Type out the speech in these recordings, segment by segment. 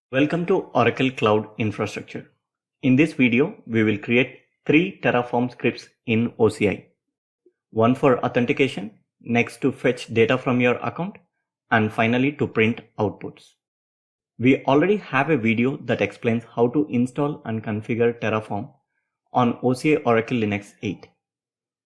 Welcome to Oracle Cloud Infrastructure. In this video, we will create 3 Terraform scripts in OCI. One for authentication, next to fetch data from your account, and finally to print outputs. We already have a video that explains how to install and configure Terraform on OCI Oracle Linux 8.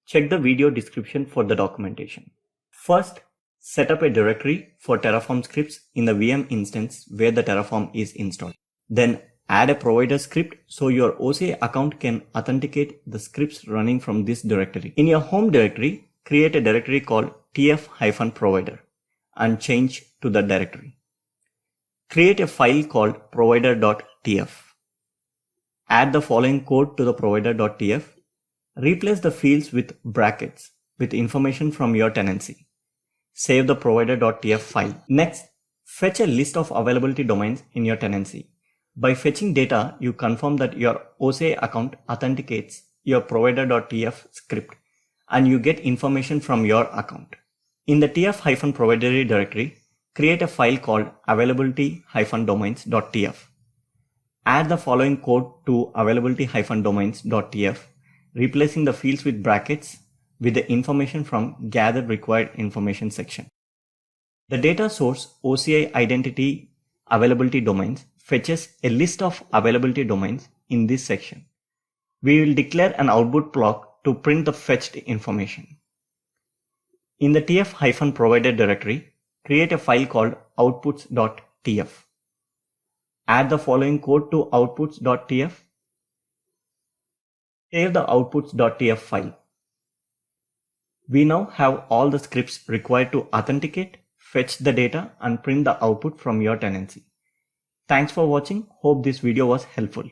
Check the video description for the documentation. First, set up a directory for Terraform scripts in the VM instance where the Terraform is installed. Then add a provider script so your OCI account can authenticate the scripts running from this directory. In your home directory, create a directory called tf-provider and change to the directory. Create a file called provider.tf. Add the following code to the provider.tf. Replace the fields with brackets with information from your tenancy. Save the provider.tf file. Next, fetch a list of availability domains in your tenancy. By fetching data, you confirm that your OCI account authenticates your provider.tf script and you get information from your account. In the tf-provider directory, create a file called availability-domains.tf. Add the following code to availability-domains.tf, replacing the fields with brackets with the information from Gather Required Information section. The data source OCI Identity Availability Domains fetches a list of availability domains in this section. We will declare an output block to print the fetched information. In the tf-provider directory, create a file called outputs.tf. Add the following code to outputs.tf. Save the outputs.tf file. We now have all the scripts required to authenticate, fetch the data, and print the output from your tenancy. Thanks for watching. Hope this video was helpful.